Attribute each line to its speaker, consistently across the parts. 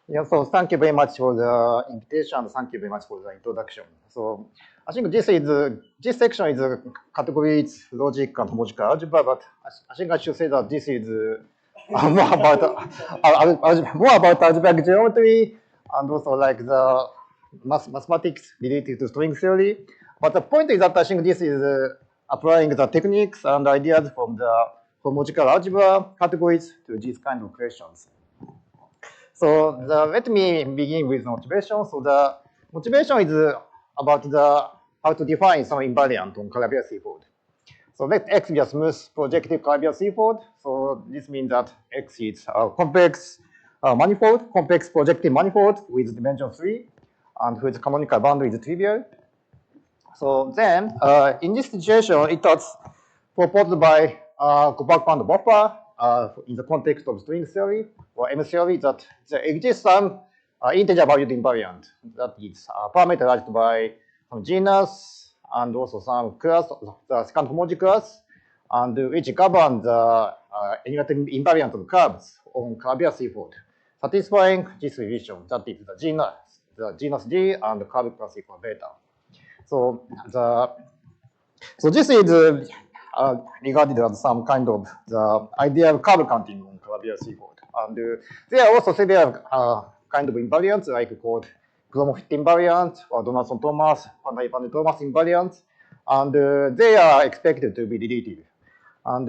Speaker 1: Yeah, so thank you very much for the invitation and thank you very much for the introduction. So I think this section is categories, logic and logical algebra, but I think I should say that this is more about more about algebraic geometry and also like the mathematics related to string theory. But the point is that I think this is applying the techniques and ideas from the logical algebra categories to these kind of questions. So let me begin with motivation. So the motivation is about how to define some invariant on Calabrian seafood. So let X be a smooth projective Calabrian seafood. So this means that X is a complex manifold, complex projective manifold with dimension 3, and whose canonical boundary is trivial. So then, in this situation, it was proposed by Gopakumar-Vafa in the context of string theory or M theory that there exists some integer valued invariant that is parameterized by some genus and also some class, the second homology class, and which governs the invariant of curves on Calabrian seafood, satisfying this relation that is the genus G and the curve class equal beta. So this is regarded as some kind of the ideal curve counting on Calabrian seafood. And there are also several kind of invariants like called Gromov invariant or Donaldson-Thomas, Van Thomas invariants, and they are expected to be deleted. And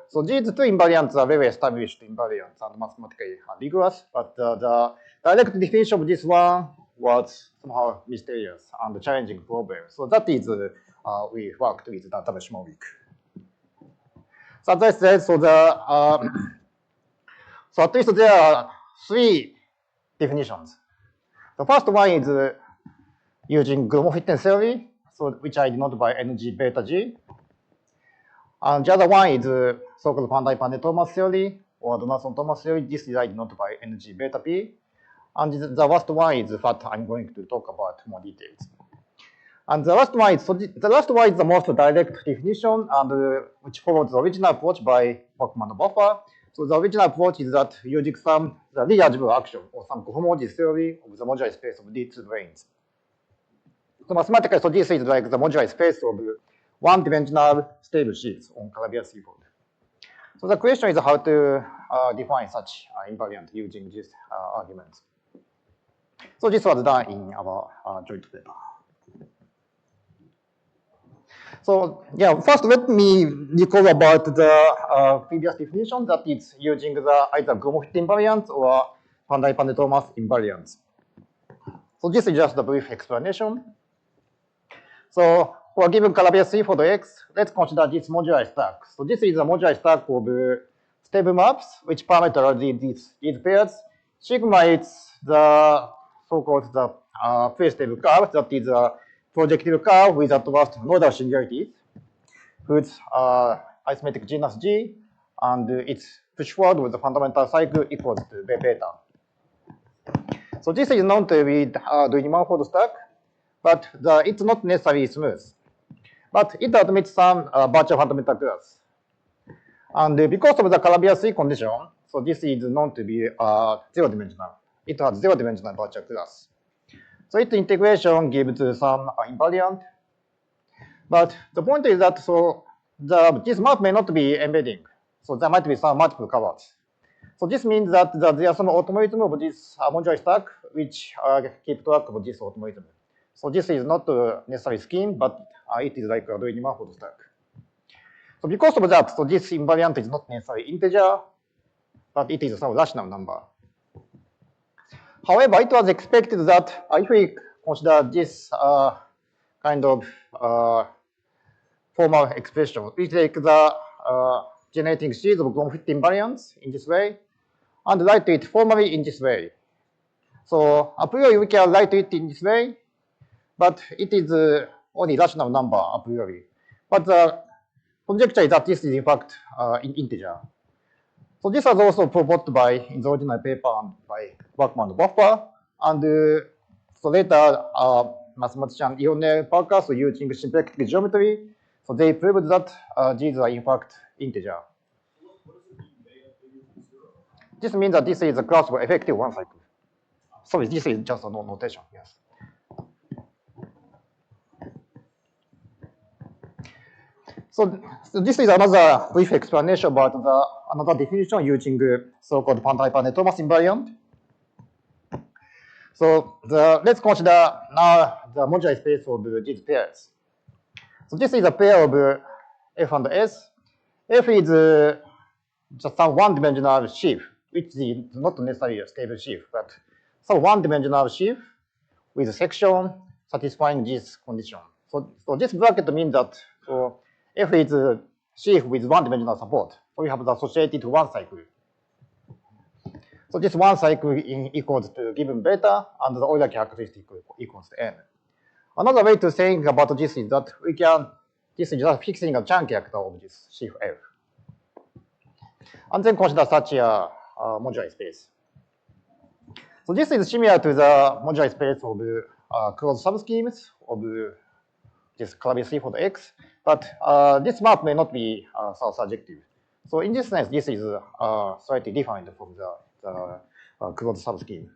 Speaker 1: so these two invariants are very established invariants and mathematically rigorous, but the direct definition of this one was somehow mysterious and challenging problem. So that is we worked with the Schmolik. So as I said, so so at least there are three definitions. The first one is using Gromov theory, so which I denote by NG beta G. And the other one is so-called Van-Thomas theory or Donaldson-Thomas theory. This is I denote by NG beta P. And the last one is what I'm going to talk about more details. And the last one is the most direct definition and which follows the original approach by Gopakumar-Vafa. So the original approach is that using some the realgebra action or some cohomology theory of the moduli space of these two branes. So mathematically, so this is like the moduli space of one-dimensional stable sheets on Calabrian seafood. So the question is how to define such invariant using these arguments. So this was done in our joint paper. So yeah, first let me recall about the previous definition that is using the either Gromov invariant or Van Thomas invariants. So this is just a brief explanation. So for a given Calabrian seafood X, let's consider this moduli stack. So this is a moduli stack of stable maps which parameterize these pairs. Sigma is the so-called the free-stable curve that is a projective curve with at first nodal singularities, whose arithmetic genus G, and its push forward with the fundamental cycle equals to beta. So this is known to be the manifold stack, but it's not necessarily smooth. But it admits some virtual fundamental class. And because of the Calabrian C condition, so this is known to be zero-dimensional. It has zero-dimensional virtual class. So its integration gives some invariant. But the point is that so this map may not be embedding. So there might be some multiple covers. So this means that there are some automatism of this moduli stack which keep track of this automatism. So this is not necessarily scheme, but it is like a doing manifold stack. So because of that, so this invariant is not necessarily integer, but it is some rational number. However, it was expected that if we consider this kind of formal expression, we take the generating series of Gromov invariants in this way and write it formally in this way. So a priori we can write it in this way, but it is only rational number a priori. But the conjecture is that this is in fact in integer. So this was also proposed by in the original paper by Gopakumar-Vafa, and so later mathematician Lionel Parker, so using symplectic geometry, so they proved that these are in fact integer. This means that this is a class of effective one cycle. sorry, this is just a notation, yes. So this is another brief explanation about another definition using so-called Van-Thomas invariant. So let's consider now the modular space of these pairs. So this is a pair of F and S. F is just some one-dimensional sheaf, which is not necessarily a stable sheaf, but some one-dimensional sheaf with a section satisfying this condition. So this bracket means that F is a sheaf with one-dimensional support. So we have the associated one cycle. So this one cycle equals to given beta, and the Euler characteristic equals to n. Another way to think about this is that this is just fixing a Chern character of this sheaf F. And then consider such a modular space. So this is similar to the modular space of closed subschemes of this Calabi-3 for the X, but this map may not be surjective. So in this sense, this is slightly different from the closed subscheme.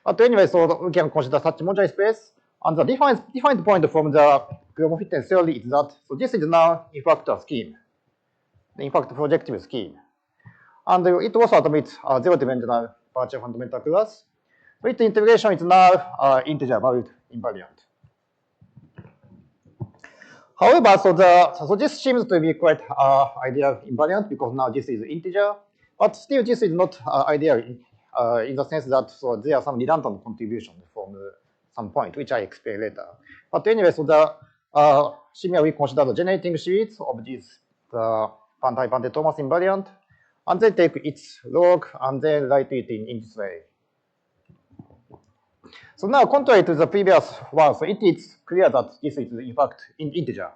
Speaker 1: But anyway, so we can consider such modular space. And the defined point from the Gromov-Witten theory is that, so this is now in fact a scheme, in fact projective scheme. And it also admits zero-dimensional partial fundamental class. So its integration is now integer valued invariant. However, so this seems to be quite ideal invariant because now this is integer, but still this is not ideal in the sense that there are some redundant contributions from some point, which I explain later. But anyway, so similarly we consider the generating sheets of this Van-Thomas invariant, and then take its log and then write it in this way. So now, contrary to the previous one, so it is clear that this is in fact integer.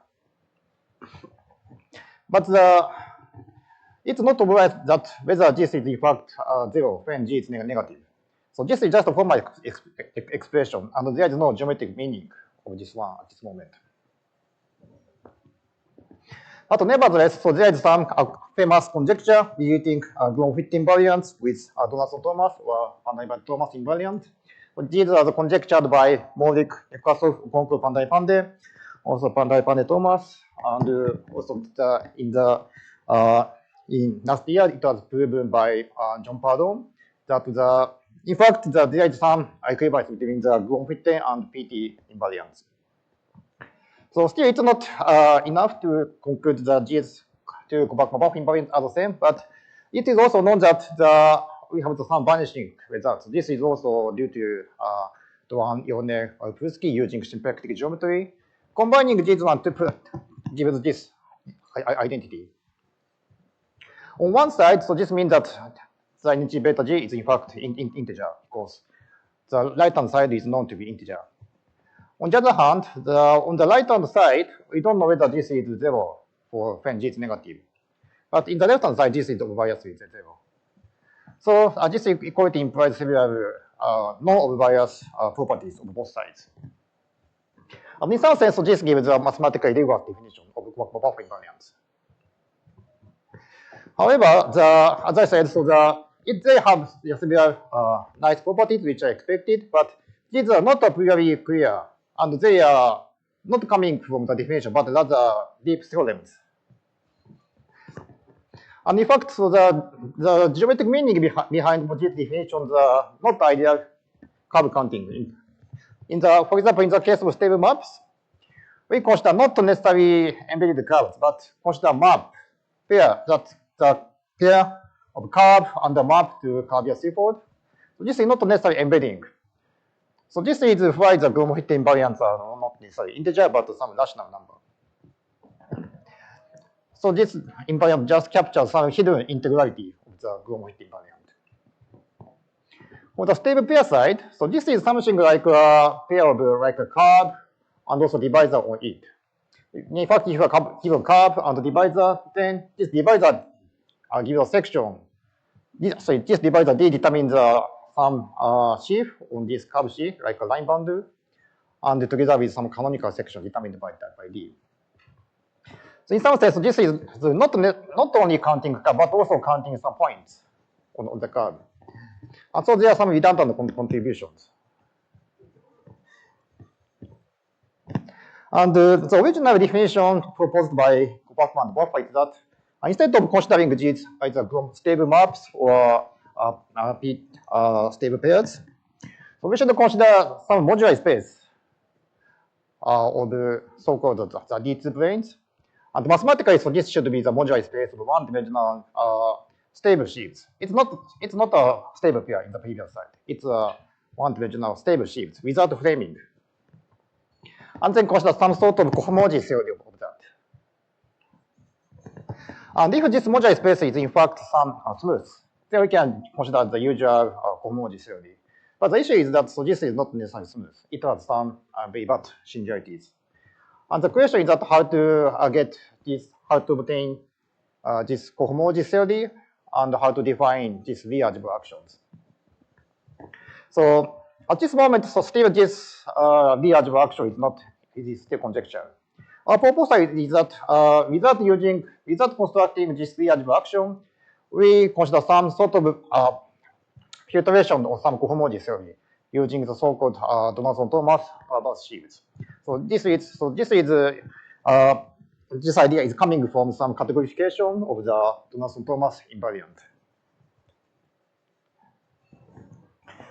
Speaker 1: But it's not obvious that whether this is in fact 0 when g is negative. So this is just a formal expression, and there is no geometric meaning of this one at this moment. But nevertheless, so there is some famous conjecture relating Gromov-Witten invariants with Donaldson-Thomas or Van-Thomas invariant. So these are conjectured by Molik, Nekrasov, Okonkwo, Pandai-Pande, also Pandai-Pande-Thomas, and also in last year it was proven by John Pardon that in fact there is some equivalence between the Gromov-Witten and PT invariants. So still it's not enough to conclude that these two Gopakumar-Vafa invariants are the same, but it is also known that we have some vanishing results. This is also due to Duan, Yone, or Prusky using symplectic geometry. Combining these one to gives this identity. On one side, so this means that the energy beta g is in fact integer because the right-hand side is known to be integer. On the other hand, on the right-hand side, we don't know whether this is 0 for when g is negative. But in the left-hand side, this is obvious with 0. So this equality implies several non-obvious properties of both sides. And in some sense, so this gives a mathematically rigorous definition of Gopakumar-Vafa invariants. However, as I said, so they have several nice properties which are expected, but these are not really clear, and they are not coming from the definition, but rather deep theorems. And in fact, so the geometric meaning behind these definitions are not ideal curve counting. For example, in the case of stable maps, we consider not necessarily embedded curves, but consider map pair that the pair of curve and the map to curvature threefold. So this is not necessarily embedding. So this is why the Gromov-Witten invariants are not necessarily integer, but some rational number. So this invariant just captures some hidden integrality of the Gromov-Witten invariant. For the stable pair side, so this is something like a pair of like a curve and also divisor on it. In fact, if you give a curve and a divisor, then this divisor gives a section. This divisor D determines some sheaf on this curve sheaf, like a line bundle, and together with some canonical section determined by D. So in some sense, this is not only counting curve, but also counting some points on the curve. And so there are some redundant contributions. And the original definition proposed by Gopakumar-Vafa is that instead of considering these either stable maps or stable pairs, so we should consider some modular space of the so-called the D2 planes. And mathematically, so this should be the modular space of one-dimensional stable sheaves. It's not a stable pair in the previous slide. It's a one-dimensional stable sheaves without framing. And then consider some sort of cohomology theory of that. And if this modular space is in fact some smooth, then we can consider the usual cohomology theory. But the issue is that so this is not necessarily smooth. It has some very bad singularities. And the question is that how to get this, how to obtain this cohomology theory, and how to define these rearrangable actions. So at this moment, so still this rearrangable action is not, it is still conjecture. Our proposal is that without constructing this rearrangable action, we consider some sort of filtration of some cohomology theory using the so-called Donaldson-Thomas bus sheaves. So this idea is coming from some categorification of the Donaldson-Thomas invariant.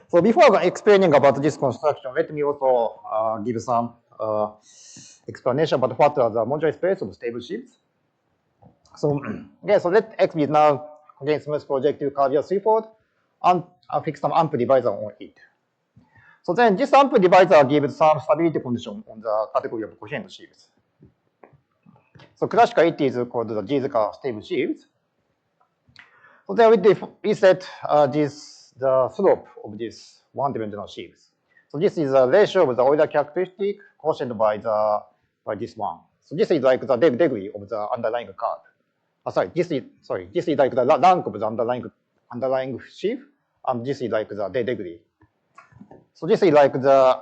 Speaker 1: So before explaining about this construction, let me also give some explanation about what are the modular space of stable sheaves. So okay, so let X be now again smooth projective curvature threefold and fix some ample divisor on it. So then this ample divisor gives some stability condition on the category of coherent sheaves. So classically it is called the G-Zka stable sheaves. So then we set the slope of this one-dimensional sheaves. So this is a ratio of the Euler characteristic quotient by this one. So this is like the degree of the underlying curve. This is like the rank of the underlying sheaf, and this is like the degree. So this is like the,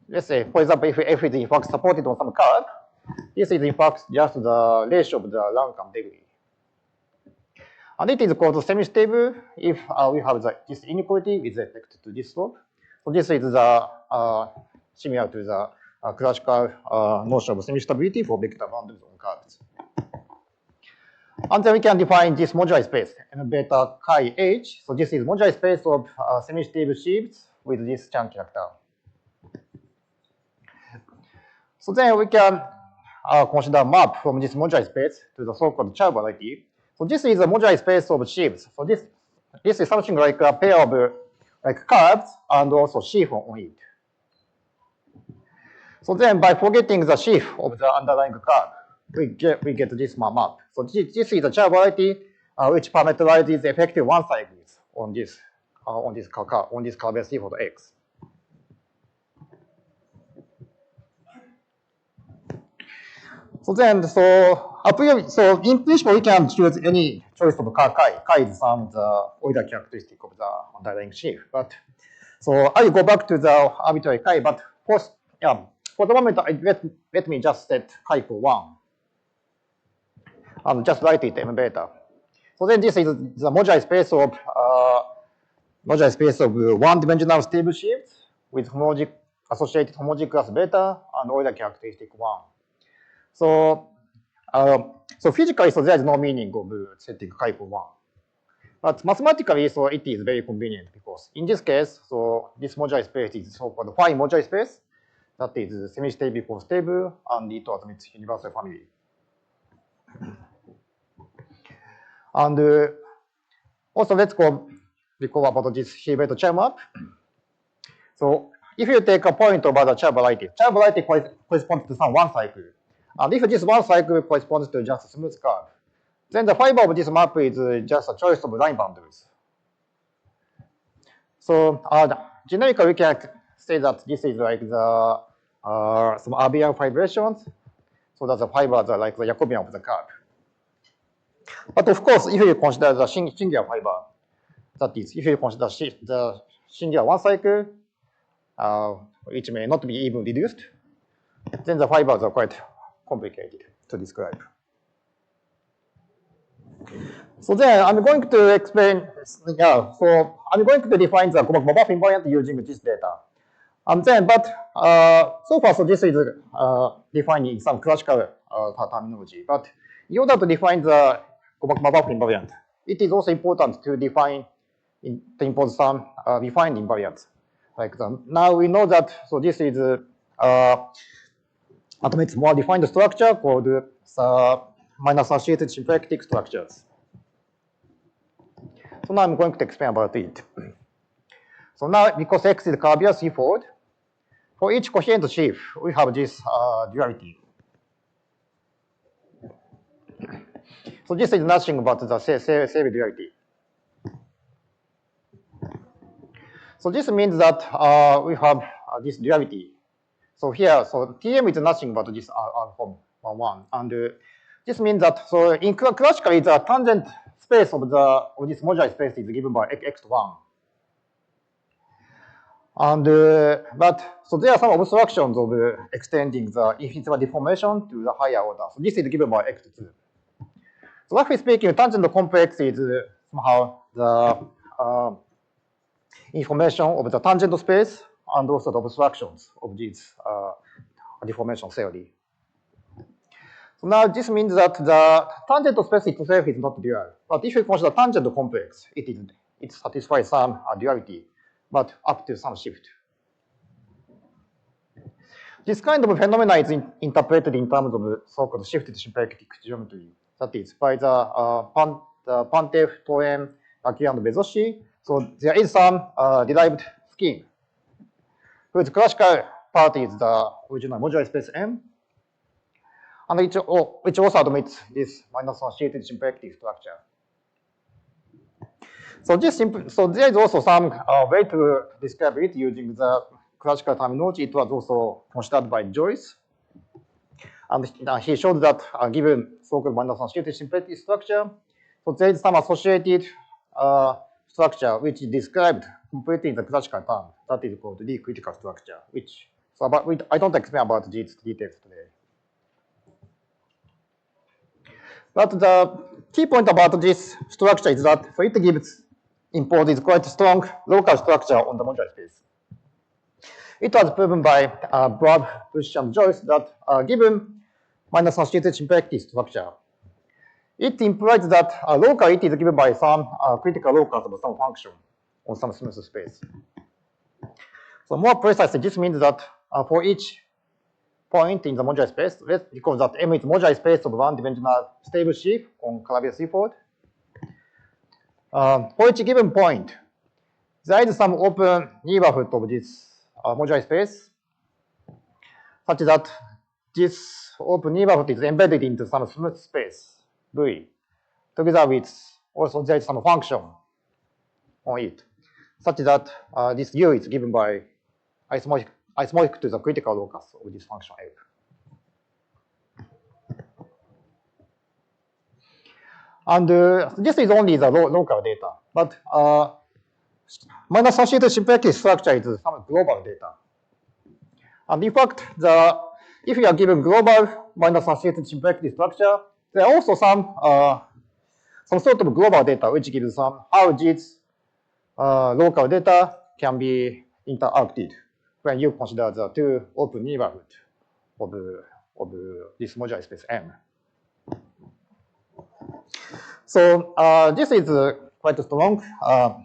Speaker 1: let's say, for example, if f is in fact supported on some curve, this is in fact just the ratio of the rank and degree. And it is called semi-stable if we have this inequality with respect to this slope. So this is the similar to the classical notion of semi-stability for vector boundaries on curves. And then we can define this modular space, m beta chi h. So this is modular space of semi-stable sheaves with this Chern character. So then we can consider map from this modular space to the so-called Chern variety. So this is a modular space of sheaves. So this is something like a pair of like curves and also sheaf on it. So then by forgetting the sheaf of the underlying curve, we get this map. So this is the Chern variety which parameterizes the effective one cycles on this curve C for the X. So then, so in principle, we can choose any choice of chi. Chi is some of the Euler characteristic of the underlying sheaf. But so I will go back to the arbitrary chi. But for the moment, let me just set chi for 1. And just write it m beta. So then this is the modular space of one-dimensional stable sheaves with associated homogeneous beta and Euler characteristic 1. So physically, so there is no meaning of setting chi for 1. But mathematically, so it is very convenient because in this case, so this modular space is so-called phi modular space. That is semi-stable equals stable, and it admits universal family. And also, let's go about this Hilbert-Chern map. So if you take a point over the Chern variety corresponds to some one cycle. And if this one cycle corresponds to just a smooth curve, then the fiber of this map is just a choice of line boundaries. So generically, we can say that this is like the some RBR fibrations, so that the fibers are like the Jacobian of the curve. But of course, if you consider the singular fiber, that is, if you consider the singular one cycle, which may not be even reduced, then the fibers are quite complicated to describe. So then I'm going to explain, so I'm going to define the Gopakumar-Vafa invariant using this data. So far, so this is defined in some classical terminology. But in order to define the Gopakumar-Vafa invariant, it is also important to impose some defined invariants. Now we know that, so this is atomic more defined structure called minus associated symplectic structures. So now I'm going to explain about it. So now, because X is curvature threefold, for each coherent sheaf, we have this duality. So this is nothing but the self duality. So this means that we have this duality. So here, so Tm is nothing but this R form 1. And this means that, so in classically, the tangent space of this modular space is given by x1. And so there are some obstructions of extending the infinitesimal deformation to the higher order. So this is given by x2. So roughly speaking, tangent complex is somehow the information of the tangent space and also the obstructions of this deformation theory. So now this means that the tangent space itself is not dual. But if you consider tangent complex, it satisfies some duality, but up to some shift. This kind of phenomena is interpreted in terms of so-called shifted symplectic geometry. That is, by the Pantev, Toen, Aki, and Bezoshi. So there is some derived scheme, whose classical part is the original modular space M, and which also admits this minus associated symplectic structure. So there is also some way to describe it using the classical terminology. It was also considered by Joyce. And he showed that given so-called minus associated symplectic structure, so there is some associated structure which is described completely in the classical term. That is called the critical structure, I don't explain about these details today. But the key point about this structure is that so it imposes quite strong local structure on the modular space. It was proven by Brad, Bush, and Joyce that given minus associated symplectic structure, it implies that locally it is given by some critical locus of some function on some smooth space. So more precisely, this means that for each point in the modular space, because that M is modular space of one-dimensional stable sheaf on Calabi threefold. For each given point, there is some open neighborhood of this modular space, such that this open neighborhood is embedded into some smooth space, V, together with also there is some function on it, such that this U is given by isomorphic to the critical locus of this function F. And this is only the local data, but minus associated symplectic structure is some global data. And in fact, if you are given global minus associated symplectic structure, there are also some sort of global data which gives how these local data can be interacted when you consider the two open neighborhoods of this modular space M. So this is quite strong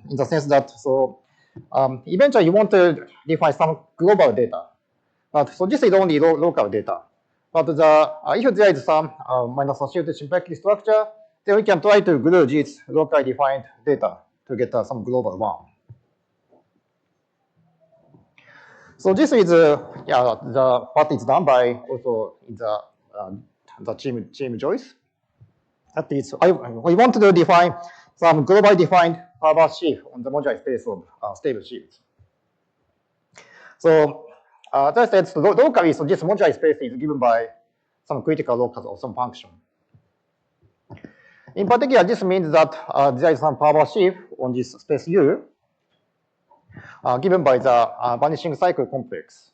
Speaker 1: in the sense that eventually you want to define some global data, but so this is only local data. But if there is some minus associated symplectic structure, then we can try to glue these locally defined data to get some global one. So this is the part is done by also in the team Joyce. That is, we want to define some globally defined power sheaf on the modular space of stable sheaves. So as I said, locally, so this modular space is given by some critical locus of some function. In particular, this means that there is some power sheaf on this space U given by the vanishing cycle complex.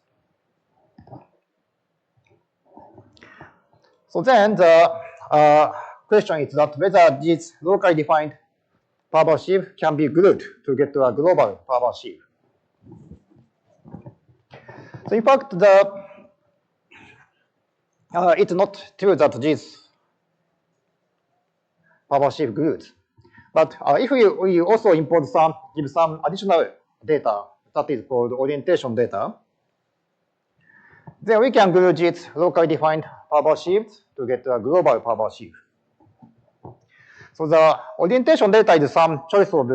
Speaker 1: So then the question is that whether this locally defined power sheaf can be glued to get to a global power sheaf. So in fact, it's not true that this power sheaf glues. But if we also import give some additional data that is called orientation data, then we can glue this locally defined power sheaf to get a global power sheaf. So the orientation data is some choice of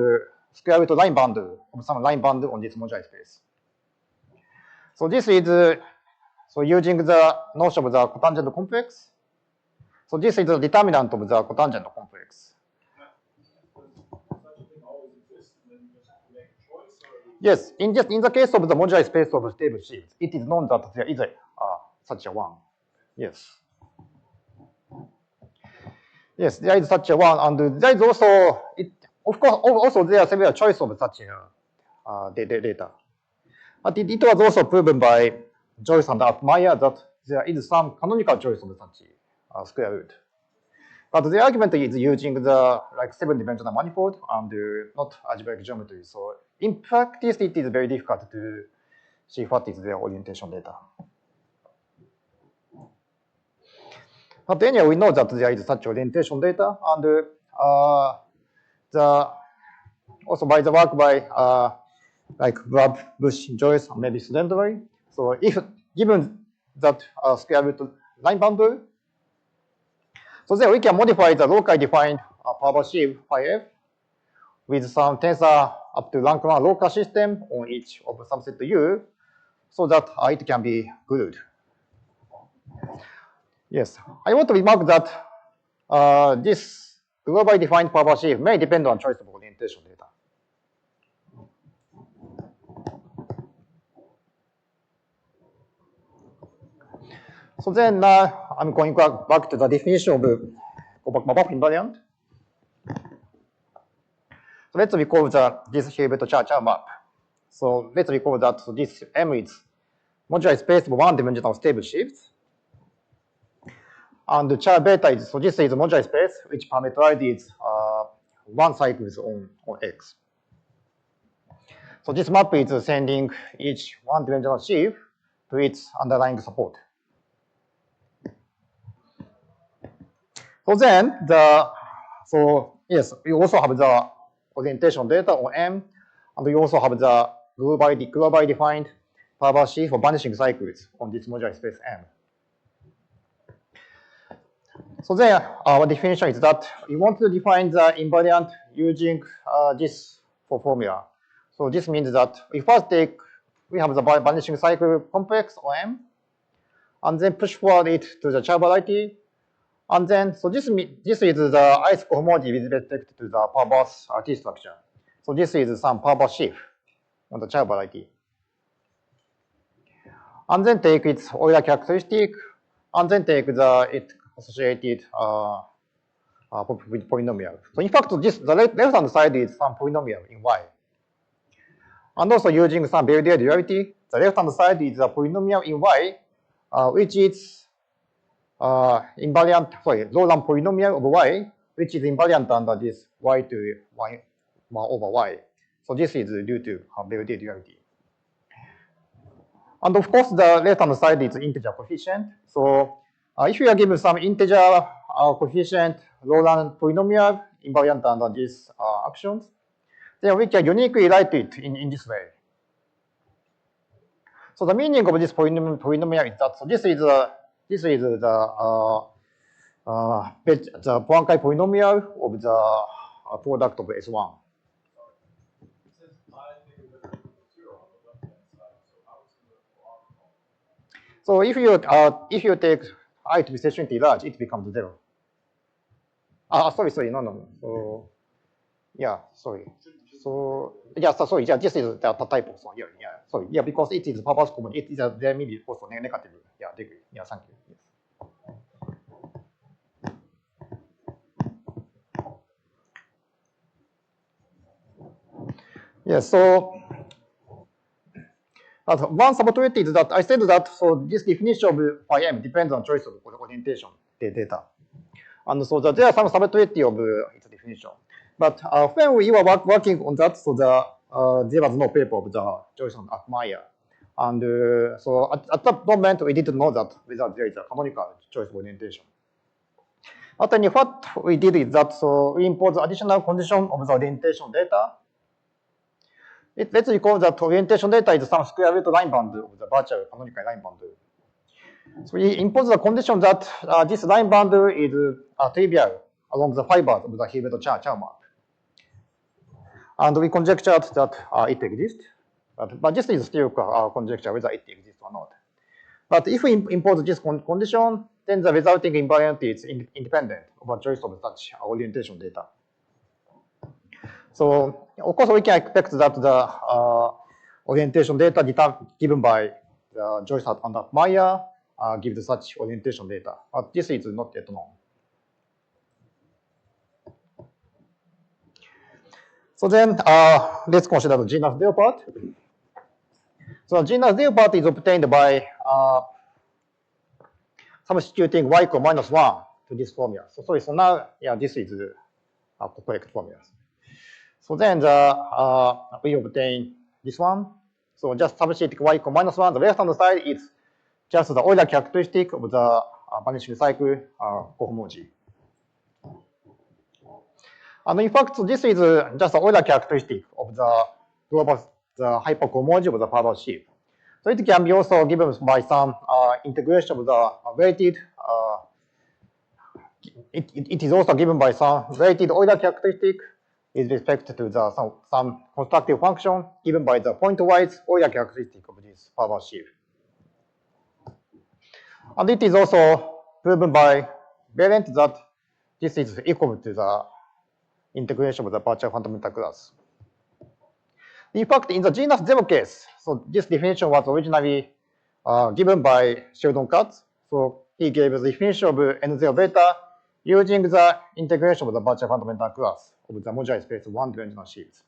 Speaker 1: square root line bundle of some line bundle on this moduli space. So this is so using the notion of the cotangent complex. So this is the determinant of the cotangent complex. Yes, in the case of the moduli space of stable sheaves, it is known that there is such a one. Yes. Yes, there is such a one, and there is also of course also there are several choices of such data. But it was also proven by Joyce and Altmaier that there is some canonical choice of such square root. But the argument is using the 7-dimensional manifold and not algebraic geometry. So in practice, it is very difficult to see what is their orientation data. But anyway, we know that there is such orientation data, and also by the work by Webb, Bush, Joyce, and maybe Slendry. So if given that square root line bundle, so then we can modify the locally defined power sheaf phi f with some tensor up to rank 1 local system on each of subset U, so that it can be glued. Yes, I want to remark that this globally defined power sheaf may depend on choice of orientation data. So then I'm going back to the definition of Gopakumar-Vafa invariant. So let's recall this Hilbert Char map. So let's recall that this M is moduli space of one-dimensional stable sheaves. And the Char beta is, so this is a moduli space which parameterizes one cycles on X. So this map is sending each one-dimensional sheaf to its underlying support. So then yes, we also have the orientation data on M, and we also have the globally defined power sheaf for vanishing cycles on this moduli space M. So then our definition is that we want to define the invariant using this formula. So this means that we first we have the vanishing cycle complex on M, and then push forward it to the Char variety. And then, so this is the ice cohomology with respect to the perverse T structure. So this is some perverse sheaf on the Char variety. And then take its Euler characteristic, and then take its associated with polynomial. So in fact, the left-hand side is some polynomial in Y. And also using some Bellier duality, the left-hand side is a polynomial in Y, which is invariant, Laurent polynomial of Y, which is invariant under this Y to 1 over Y. So this is due to Bellier duality. And of course, the left-hand side is integer coefficient. So if you are given some integer coefficient Laurent polynomial invariant under these actions, then we can uniquely write it in this way. So the meaning of this polynomial is that, so this is the Poincare polynomial of the product of S1. So if you take I to be sufficiently large, it becomes 0. Sorry, no. So yeah, sorry. So yeah, sorry. Yeah, this is the type of yeah. Sorry, yeah, because it is purpose common. It is there may be also negative degree. Yeah, thank you. Yes. Yeah, so one subtweet is that I said that so this definition of phi m depends on choice of orientation data. And so there are some subtlety of its definition. But when we were working on that, so there was no paper of the Joyce and Meyer. And so at that moment, we didn't know that whether there is a canonical choice of orientation. But then what we did is that so we impose additional condition of the orientation data. Let's recall that orientation data is some square root line boundary of the virtual canonical line boundary. So we impose the condition that this line boundary is trivial along the fibers of the Hilbert-Chow map. And we conjectured that it exists. But this is still conjecture whether it exists or not. But if we impose this condition, then the resulting invariant is independent of a choice of such orientation data. So of course we can expect that the orientation data given by the Joyce and Meyer gives such orientation data. But this is not yet known. So then let's consider the genus Leopard. So genus Leopard is obtained by substituting y equal minus 1 to this formula. So now, yeah, this is correct formula. So then we obtain this one. So just substitute y equal minus 1. The left-hand side is just the Euler characteristic of the vanishing cycle cohomology. And in fact, this is just the Euler characteristic of the global hypercohomology of the power sheaf. So it can be also given by some integration of the weighted. It is also given by some weighted Euler characteristic with respect to the some constructive function given by the pointwise Euler characteristic of this power sheaf. And it is also proven by Berendt that this is equal to the integration of the partial fundamental class. In fact, in the genus 0 case, so this definition was originally given by Sheldon Katz. So he gave the definition of N0 beta using the integration of the partial fundamental class of the moduli space of one-dimensional sheaves.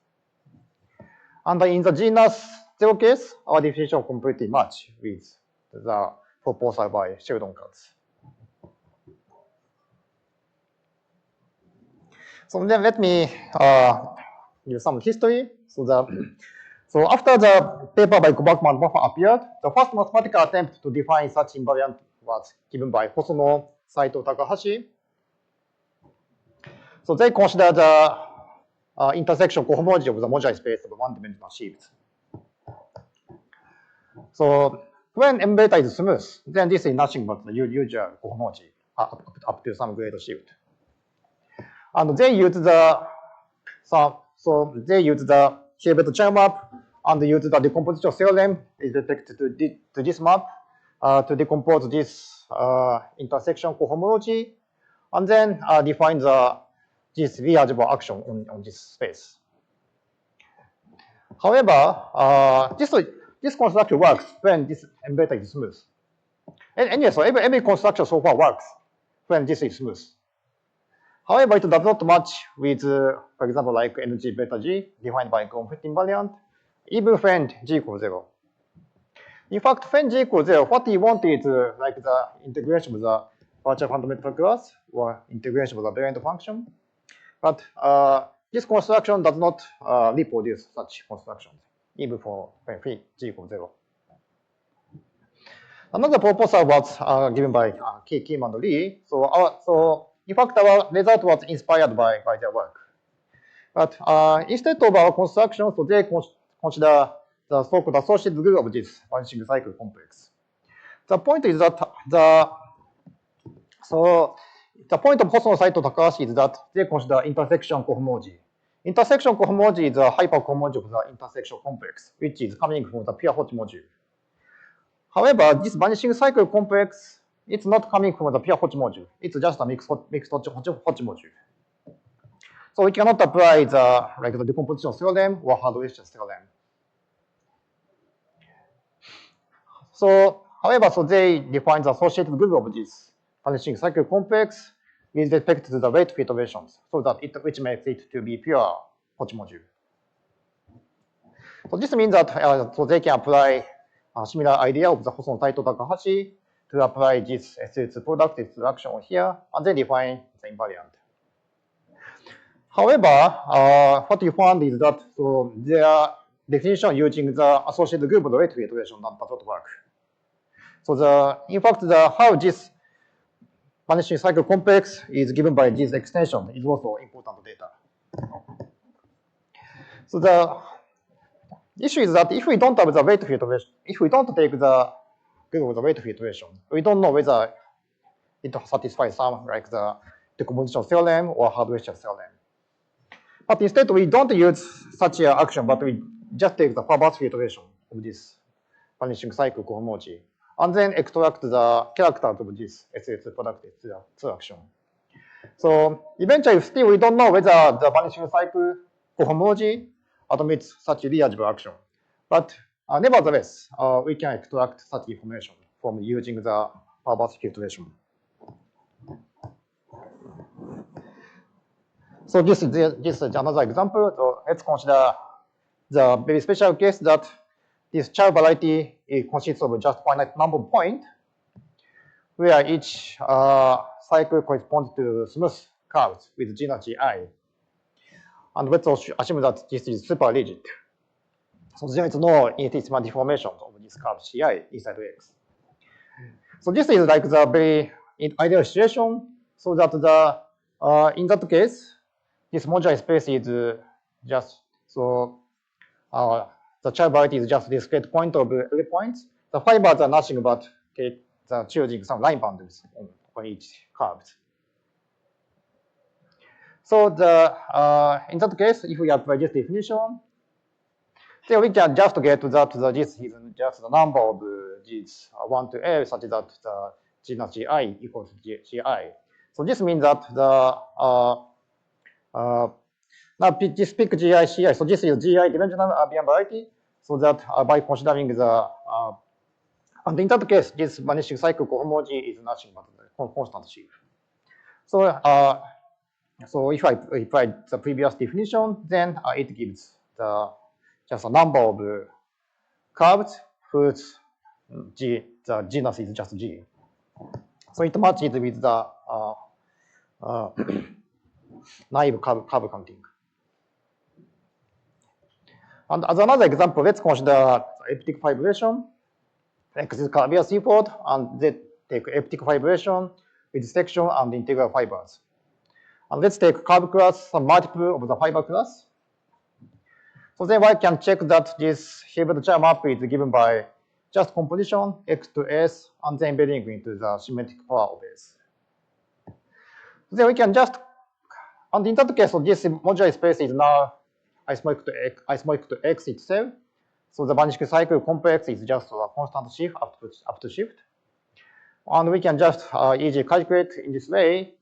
Speaker 1: And in the genus 0 case, our definition completely matches with the proposal by Sheldon Katz. So then let me give some history. So after the paper by Gopakumar-Vafa appeared, the first mathematical attempt to define such invariant was given by Hosono, Saito, Takahashi. So they consider the intersection cohomology of the moduli space of one-dimensional sheaves. So when M beta is smooth, then this is nothing but the usual cohomology up to some great shift. And they use the Hilbert-Chow map and use the decomposition theorem with respect to this map to decompose this intersection cohomology, and then define this V-algebra action on this space. However, this construction works when this M beta is smooth. And anyway, so every construction so far works when this is smooth. However, it does not match with, for example, like NG beta G defined by Gromfeld invariant, even when G equals 0. In fact, when G equals 0, what we want is like the integration of the partial fundamental class or integration of the Berendt function. But this construction does not reproduce such constructions, even for when G equals 0. Another proposal was given by Kim and Lee. So in fact, our result was inspired by their work. But instead of our construction, so they consider the so-called associated rule of this vanishing cycle complex. The point is that the point of Hosono, Saito, Takahashi is that they consider intersection cohomology. Intersection cohomology is the hypercohomology of the intersection complex, which is coming from the pure Hodge module. However, this vanishing cycle complex, it's not coming from the pure Hodge module. It's just a mixed Hodge module. So we cannot apply the decomposition theorem or Hard-Weier's theorem. So, however, so they define the associated group of this vanishing cycle complex with respect to the weight fiterations, so that which makes it to be pure Hodge module. So this means that so they can apply a similar idea of the Hosono, Saito, Takahashi to apply this SU2 product instruction here and then define the invariant. However, what you found is that so their definition using the associated group of the weight iteration does not work. So in fact, how this vanishing cycle complex is given by this extension is also important data. So the issue is that if we don't have the weight filtration, if we don't take the group of the weight filtration, we don't know whether it satisfies some like the decomposition theorem or hardware theorem. But instead, we don't use such an action, but we just take the perverse filtration of this vanishing cycle cohomology, and then extract the characters of this SS product action. So eventually, still we don't know whether the vanishing cycle cohomology admits such realizable action. But nevertheless, we can extract such information from using the perverse filtration. So this is another example. So let's consider the very special case that this child variety consists of just finite number of points, where each cycle corresponds to smooth curves with genus Gi. And let's assume that this is super rigid. So there is no infinitesimal deformation of this curve Ci inside X. So this is like the very ideal situation, so that in that case, this modular space is just so the child variety is just discrete point of every points. The fibers are nothing but choosing some line boundaries on each curve. So in that case, if we apply this definition, then we can just get that this is just the number of these 1 to L such that the genus Gi equals Gi. So this means that now this pick Gi, Ci. So this is Gi dimensional Abelian variety. So that by considering the and in that case, this vanishing cycle cohomology is nothing but the constant sheaf. So so if I apply the previous definition, then it gives just a number of curves whose the genus is just G. So it matches with the naive curve counting. And as another example, let's consider elliptic fibration. X is Calabian seaford, and they take elliptic fibration with section and integral fibers. And let's take curve class, some multiple of the fiber class. So then I can check that this Hilbert chair map is given by just composition X to S and then embedding into the symmetric power of S. Then we can just, and in that case, so this modular space is now isomorphic to X itself. So the vanishing cycle complex is just a constant shift up to shift. And we can just easily calculate in this way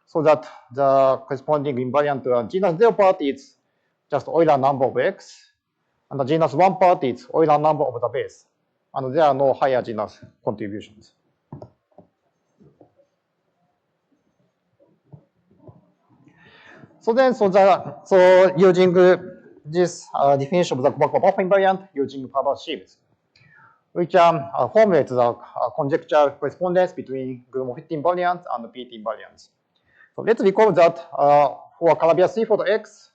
Speaker 1: so that the corresponding invariant genus 0 part is just Euler number of X, and the genus 1 part is Euler number of the base. And there are no higher genus contributions. So then, so using this definition of the Gopakumar-Vafa invariant using perverse sheaves, we can formulate the conjecture correspondence between Gromov-Fit invariants and Pit invariants. So let's recall that for Calabian seaford X,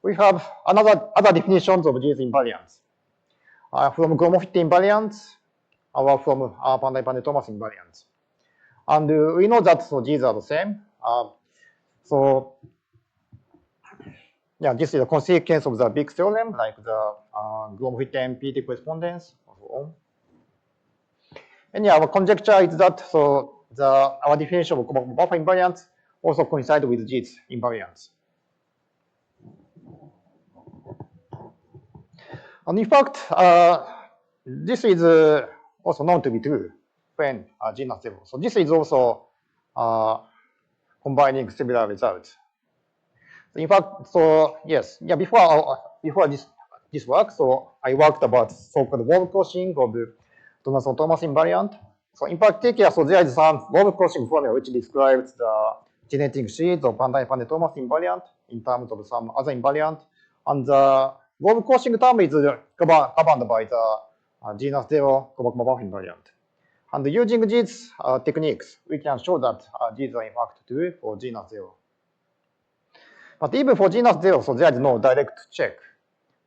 Speaker 1: we have other definitions of these invariants from Gromov-Fit invariants or from Van der Thomas invariants. And we know that so these are the same. So yeah, this is a consequence of the big theorem, like the Gromov-Fit PT correspondence, and so on. And yeah, our conjecture is that so our definition of Gopakumar-Vafa invariants also coincide with these invariants. And in fact, this is also known to be true when genus 0. So this is also combining similar results. In fact, so yes, yeah. Before this work, so I worked about so-called wave crossing of the Donaldson-Thomas invariant. So in particular, so there is some wave crossing formula which describes the genetic sheet of Van der Thomas invariant in terms of some other invariant, and the wave crossing term is governed by the genus 0 Gopakumar-Vafa invariant. And using these techniques, we can show that these are in fact true for genus 0. But even for genus 0, so there is no direct check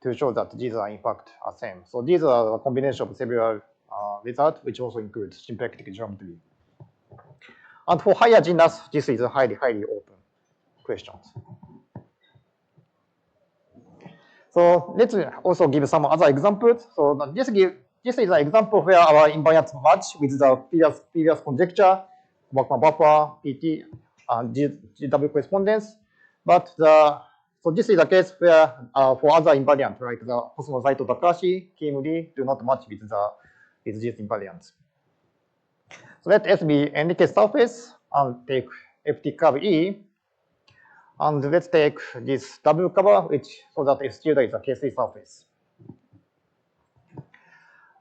Speaker 1: to show that these are in fact same. So these are a combination of several results, which also includes symplectic geometry. And for higher genus, this is a highly open questions. So let's also give some other examples. So this is an example where our invariants match with the previous conjecture, Gopakumar-Vafa, PT, and GW correspondence. But so this is a case where for other invariants, like the Hosono, Saito, Takashi, Kimuri, do not match with these invariants. So let S be NK surface and take FT curve E. And let's take this W cover, which so that S tilde is a KC surface.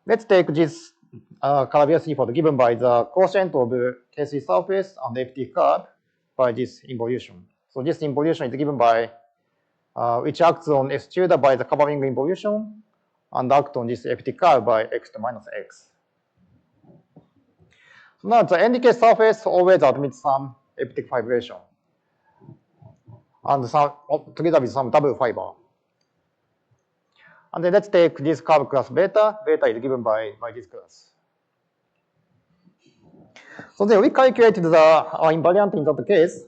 Speaker 1: Let's take this curvature C4 given by the quotient of KC surface and FT curve by this involution. So this involution is given by which acts on S tilde by the covering involution and acts on this FT curve by X to minus X. So now the NK surface always admits some elliptic fibration and some together with some double fiber. And then let's take this curve class beta. Beta is given by this class. So then we calculated the invariant in that case.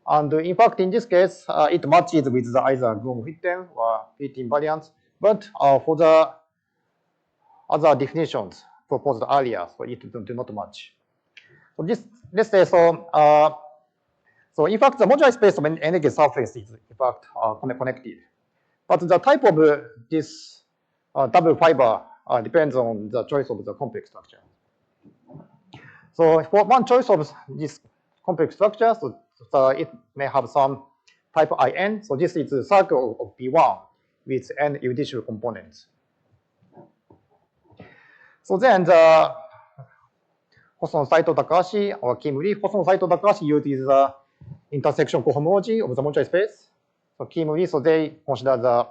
Speaker 1: And in fact, in this case, it matches with the either Gopakumar-Vafa or PT invariants. But for the other definitions proposed earlier, so it do not match. So this, let's say so. So in fact, the modular space of NK surface is in fact connected. But the type of this double fiber depends on the choice of the complex structure. So for one choice of this complex structure, so it may have some type IN. So this is the circle of P1 with n irreducible components. So then the Hosono, Saito, Takashi or Kimuri, Hosono, Saito, Takashi uses the intersection cohomology of the modular space. So Kimuri, so they consider the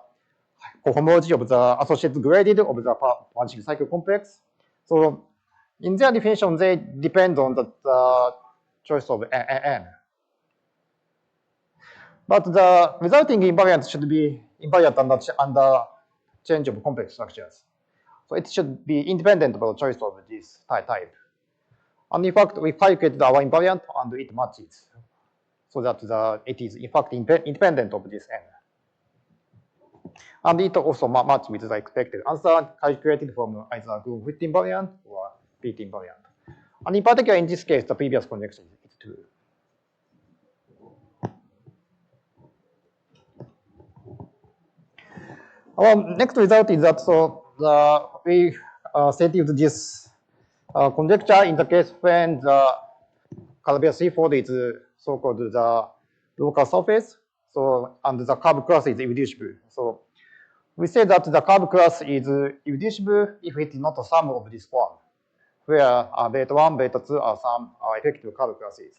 Speaker 1: cohomology of the associated graded of the vanishing cycle complex. So in their definition, they depend on the choice of n. But the resulting invariant should be invariant under change of complex structures. So it should be independent of the choice of this type. And in fact, we calculated our invariant and it matches, so that it is in fact independent of this n. And it also matches with the expected answer calculated from either Gopakumar-Vafa invariant or PT invariant. And in particular, in this case, the previous conjecture is true. Our next result is that we settled this conjecture in the case when the curvature C4 is so-called the local surface. So and the curve class is irreducible. So we say that the curve class is irreducible if it is not a sum of this form, where beta 1, beta 2 are some effective curve classes.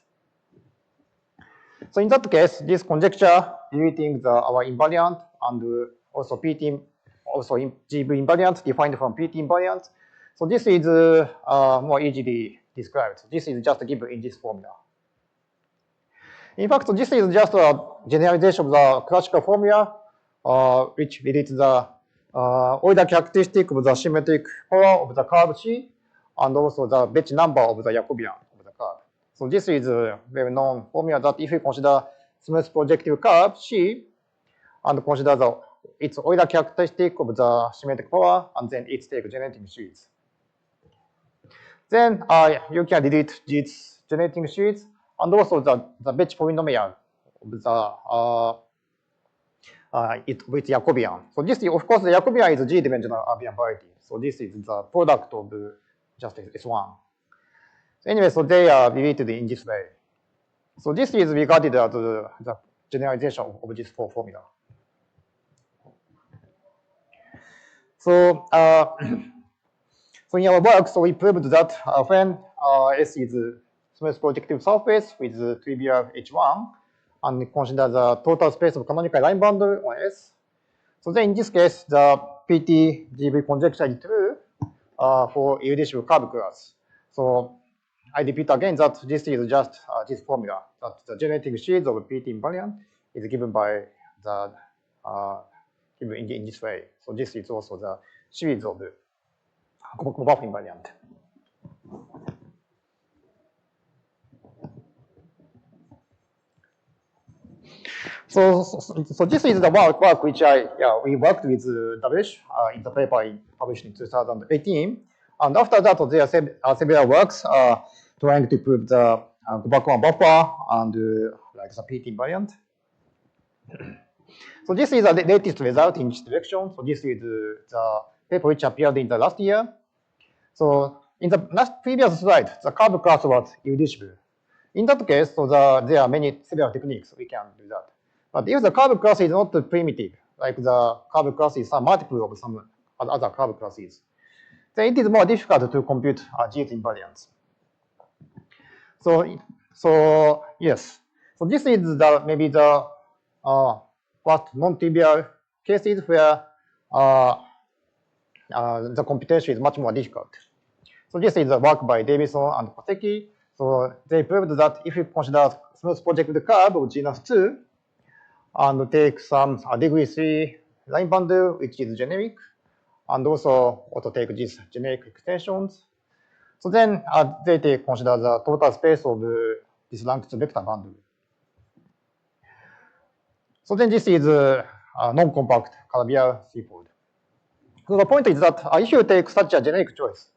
Speaker 1: So in that case, this conjecture relating our invariant and also PT, also GB invariant defined from PT invariant. So this is more easily described. This is just given in this formula. In fact, this is just a generalization of the classical formula, which relates the Euler characteristic of the symmetric power of the curve C, and also the Bethe number of the Jacobian of the curve. So this is a well-known formula that if you consider smooth projective curve C, and consider its Euler characteristic of the symmetric power, and then it takes generating sheets. Then you can delete these generating sheets, and also the Bethe polynomial of with Jacobian. So this, of course, the Jacobian is a G-dimensional Abian variety. So this is the product of just S1. So anyway, so they are related in this way. So this is regarded as the generalization of this formula. So, so in our work, so we proved that when S is smooth projective surface with trivial H1, and consider the total space of canonical line boundary on S. So then in this case, the PT-GB conjecture is true for irreducible curve class. So I repeat again that this is just this formula, that the generating series of PT invariant is given by the given in this way. So this is also the series of the Gopakumar-Vafa invariant. So this is the work which we worked with Davish in the paper published in 2018. And after that, there are several works trying to prove the Gopakumar-Vafa and like the PT invariant. So this is the latest result in this direction. So this is the paper which appeared in the last year. So in the previous slide, the curve class was irreducible. In that case, so there are several techniques we can do that. But if the curve class is not primitive, like the curve class is some multiple of some other curve classes, then it is more difficult to compute GS invariants. So yes, so this is maybe the first non-trivial cases where the computation is much more difficult. So this is the work by Davison and Koseki. So they proved that if you consider smooth projected curve of genus 2 and take some degree 3 line bundle, which is generic, and also take these generic extensions. So then they consider the total space of this ranked vector bundle. So then this is a non-compact Calabian threefold. So the point is that if you take such a generic choice,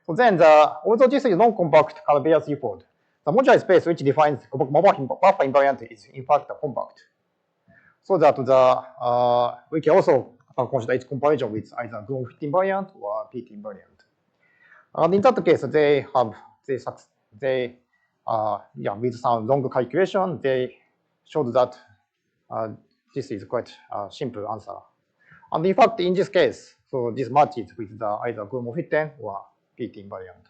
Speaker 1: so then although this is non-compact Calabian threefold, the modular space which defines Gopakumar-Vafa invariant is in fact compact. So that we can also consider its comparison with either Gromov invariant or PT invariant. And in that case, with some long calculation, they showed that this is quite a simple answer. And in fact, in this case, so this matches with either Gromov or PT invariant.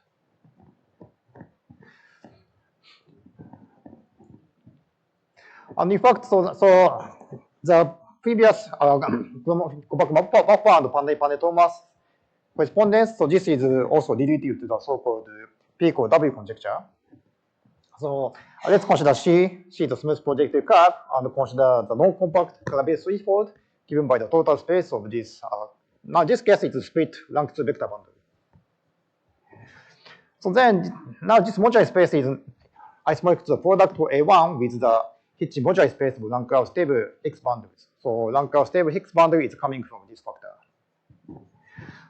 Speaker 1: And in fact, so the previous Gopakumar-Vafa and Pandey-Thomas correspondence, so this is also relative to the so-called P-W conjecture. So let's consider C the smooth projected curve, and consider the non-compact Calabian threefold given by the total space of this. Now, this case is split rank 2 vector bundle. So then, now this modular space is isomorphic to the product of A1 with the Hitchin modular space of rank out stable X bundles. So rank out stable X bundle is coming from this factor.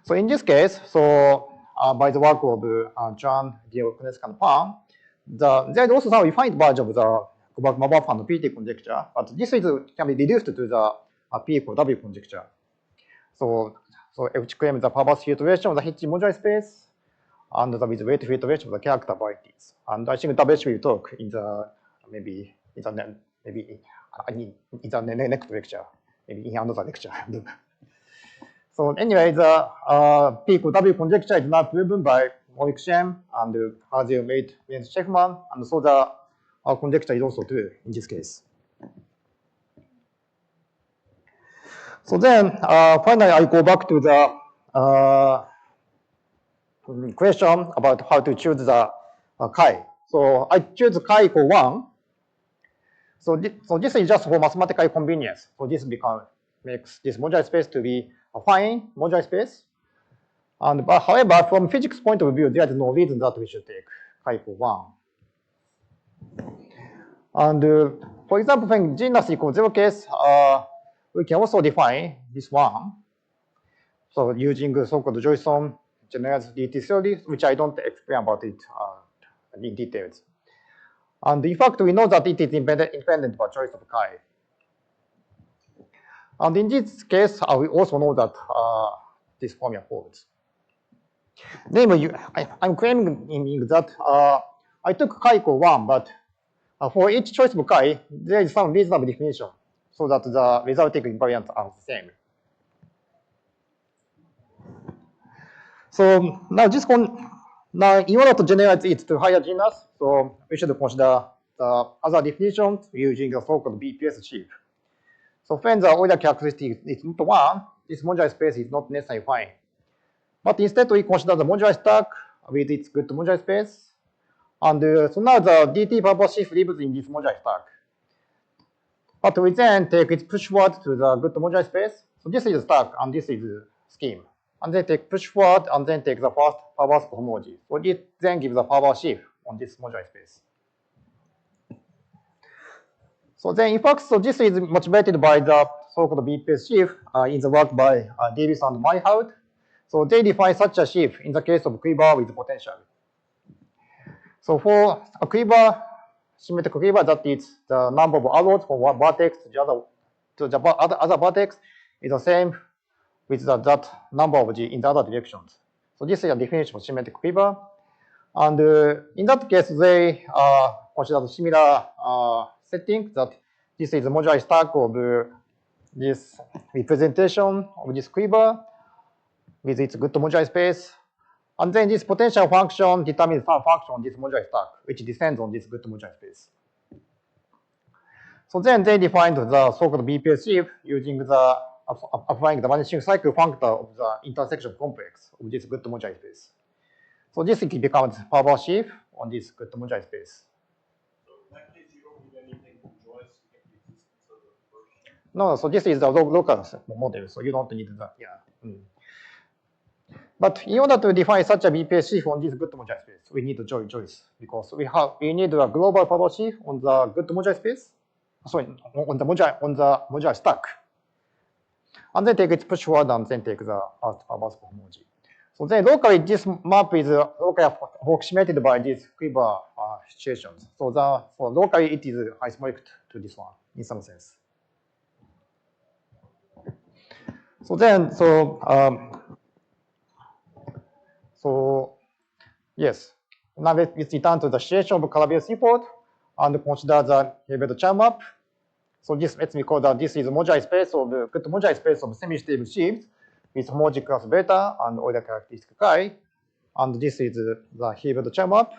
Speaker 1: So in this case, so by the work of Chan, Gil-Konesk, and Pan, there is also some refined version of the Gopakumar-Vafa and PT conjecture, but this can be reduced to the P=W conjecture. So which claims the perverse filtration of the Hitchin modular space and the with weight filtration of the character varieties. And I think WH will talk in the maybe in the next lecture, maybe in another lecture. So anyway, the P=W conjecture is now proven by Morik Shem and Hazel made Jens Sheffman, and so the conjecture is also true in this case. So then finally I go back to the question about how to choose the chi. So I choose chi equal 1. So this is just for mathematical convenience. So this makes this modular space to be a fine modular space. But however, from physics point of view, there is no reason that we should take chi equal 1. And for example, when genus equals 0 case, we can also define this one. So using so-called Joyson generalizability theory, which I don't explain about it in details. And in fact, we know that it is independent by choice of chi. And in this case, we also know that this formula holds. Namely, I'm claiming that I took chi equal 1, but for each choice of chi, there is some reasonable definition so that the resulting invariants are the same. So now now in order to generalize it to higher genus, so we should consider the other definitions using the so-called BPS sheaf. So when the Euler characteristic is not 1, this modular space is not necessarily fine. But instead we consider the modular stack with its good moduli space. And so now the DT purpose shift lives in this moduli stack. But we then take its push forward to the good moduli space. So this is stack and this is scheme. And then take push forward and then take the first perverse homology. So it then gives a power shift on this moduli space. So then in fact, so this is motivated by the so-called BPS shift in the work by Davis and Mayhout. So they define such a shift in the case of quiver with potential. So for a quiver, symmetric quiver, that is the number of arrows from one vertex to the other vertex is the same with that number of in the other directions. So this is a definition of symmetric quiver. And in that case, they consider similar setting that this is a moduli stack of this representation of this quiver with its good moduli space. And then this potential function determines some function on this moduli stack, which descends on this good moduli space. So then they defined the so-called BPS shift using the applying the vanishing cycle factor of the intersection complex of this good moduli space. So this becomes power shift on this good moduli space.
Speaker 2: So in that case, you don't need anything from Joyce to get the existence of the first.
Speaker 1: No, so this is the local model, so you don't need that. Yeah. But in order to define such a BPS shift on this good moduli space, we need Joyce because we need a global power shift on the good moduli space. Sorry, on the moduli stack. And then take it push forward and then take the perverse homology. So then locally this map is locally approximated by these quiver situations. So locally it is isomorphic to this one in some sense. So then yes. Now let's return to the situation of Calabrian seaport and consider the Hilbert-Chow map. So this lets me call that this is moduli space of good moduli space of semi-stable shifts with homology class beta and Euler characteristic chi. And this is the Hilbert-Chow map.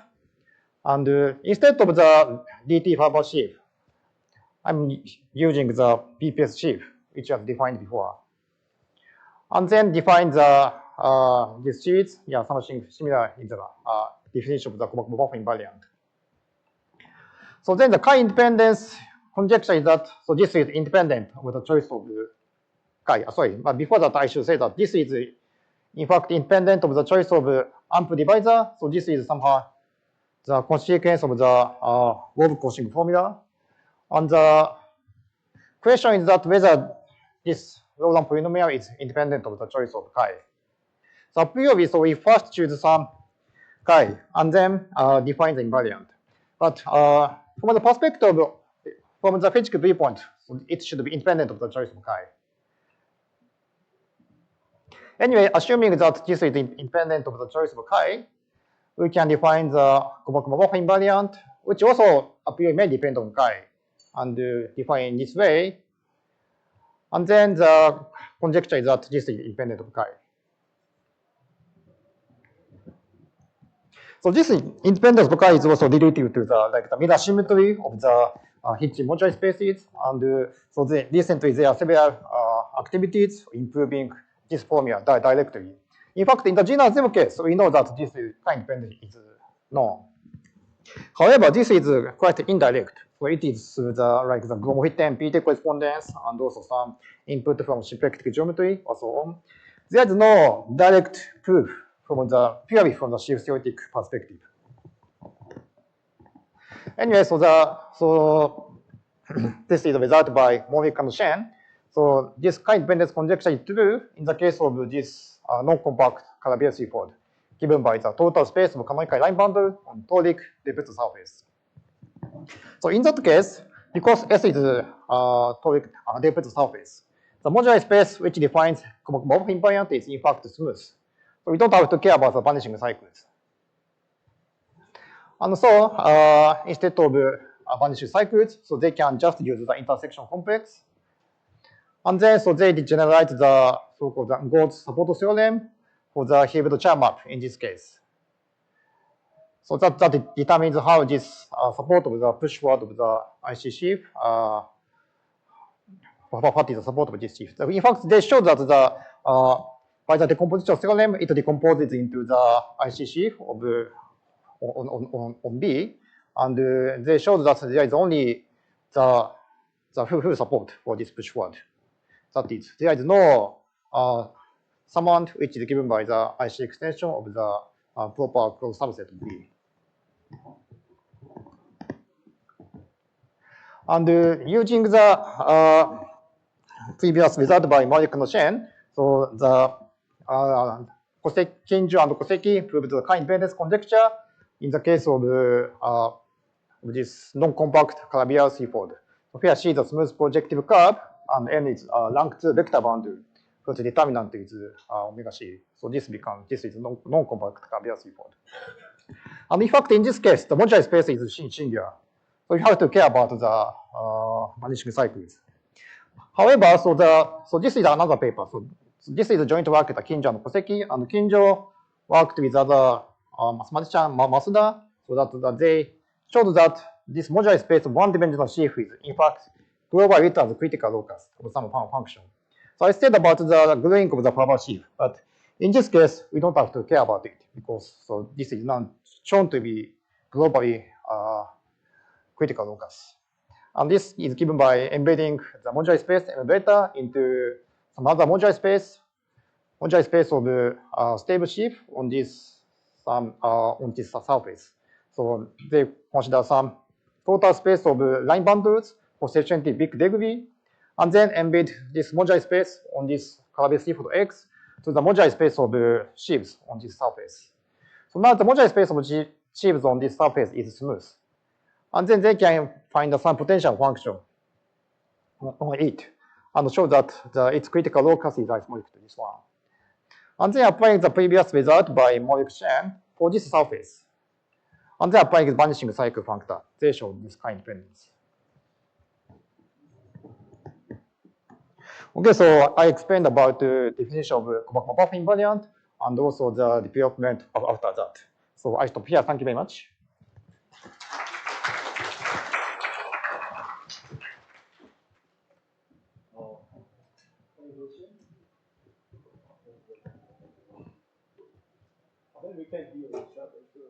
Speaker 1: And instead of the DT Faber shift, I'm using the BPS shift, which I've defined before. And then define the these sheets, something similar in the definition of the Gopakumar-Vafa invariant. So then the chi independence conjecture is that, so this is independent of the choice of chi. Sorry, but before that I should say that this is in fact independent of the choice of amp divisor. So this is somehow the consequence of the Wolff-Cauchy formula. And the question is that whether this Laurent polynomial is independent of the choice of chi. So a priori, so we first choose some chi and then define the invariant. But from the perspective from the physical viewpoint, so it should be independent of the choice of chi. Anyway, assuming that this is independent of the choice of chi, we can define the Gopakumar-Vafa invariant, which also a priori may depend on chi, and define in this way. And then the conjecture is that this is independent of chi. So this independence of chi is also relative to the mirror symmetry of the Hitchin moduli spaces, and so recently there are several activities improving this formula directly. In fact, in the general zero case, we know that this chi independence is known. However, this is quite indirect. So it is the the Gromov-Hitten P-T correspondence and also some input from symplectic geometry or so on. There is no direct proof from the purely from the shift theoretic perspective. Anyway, so this is the result by Mowick and Shen. So this chi independence conjecture is true in the case of this non-compact Calabrian seaport, given by the total space of canonical line bundle on toric Debye surface. So in that case, because S is toric Debye surface, the moduli space which defines Gopakumar-Vafa invariant is in fact smooth. So we don't have to care about the vanishing cycles. And so instead of vanishing cycles, so they can just use the intersection complex. And then so they generate the so-called Gold's support theorem for the Hilbert-Chow map in this case. So that determines how this support of the push forward of the IC shift, what is the support of this shift. In fact, they show that the by the decomposition theorem, it decomposes into the IC sheaf of on B, and they showed that there is only the full support for this push forward. That is, there is no summand which is given by the IC extension of the proper closed subset B. And using the previous result by Malik no Shen, so the Kinju and Koseki proved the kind-invariance conjecture in the case of this non-compact Calabian threefold. So here C is a smooth projective curve, and N is rank 2 vector boundary, whose determinant is omega C. So this is non-compact Calabian threefold. And in fact, in this case, the modular space is singular. So you have to care about the vanishing cycles. However, so this is another paper. So this is a joint work at Kinjo and Koseki, and Kinjo worked with other mathematician Masuda, so that they showed that this modular space of one-dimensional sheaf is in fact globally written as a critical locus of some function. So I said about the gluing of the Flavor sheaf, but in this case we don't have to care about it because so this is not shown to be globally critical locus. And this is given by embedding the modular space embedded into some other modular space of stable sheaf on this surface. So they consider some total space of line bundles for sufficiently big degree, and then embed this modular space on this Calabian sheaf of X to the modular space of sheaves on this surface. So now the modular space of sheaves on this surface is smooth. And then they can find some potential function on it and show that its critical locus is isomorphic to this one. And then applying the previous result by Morik Shen for this surface. And then applying the vanishing cycle functor, they show this kind of dependence. Okay, so I explained about the definition of Gopakumar-Vafa invariant and also the development after that. So I stop here. Thank you very much.
Speaker 2: I think we can deal with each other too.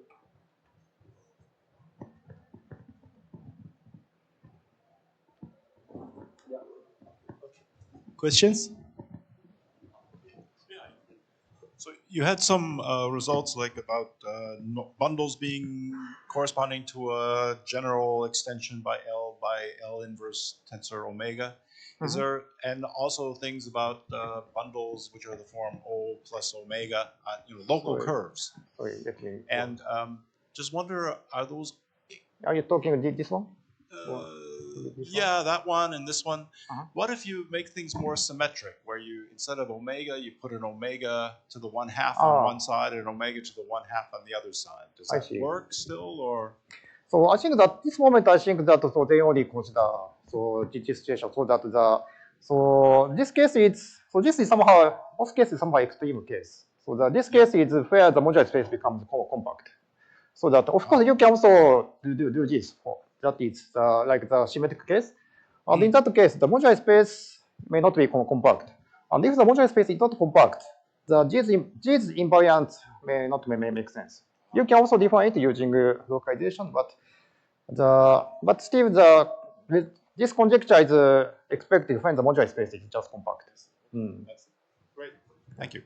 Speaker 2: Yeah.
Speaker 3: Questions? So you had some results like about bundles being corresponding to a general extension by L inverse tensor omega. Is there, and also things about bundles which are the form O plus omega, local curves.
Speaker 1: Sorry, let me.
Speaker 3: And just wonder, are those?
Speaker 1: Are you talking this one?
Speaker 3: Yeah, that one and this one. What if you make things more symmetric, where you, instead of omega, you put an omega to the 1/2 on one side and an omega to the 1/2 on the other side? Does that work still, or?
Speaker 1: So I think that this moment, I think that so they only consider this situation so that this case is this is somehow most case is somehow extreme case. So this case is where the modular space becomes compact. So that of course you can also do this. That is like the symmetric case. And in that case, the modular space may not be compact. And if the modular space is not compact, these invariants may not make sense. You can also define it using localization, but still this conjecture is expected when the modular space is just compact.
Speaker 3: That's great. Thank you.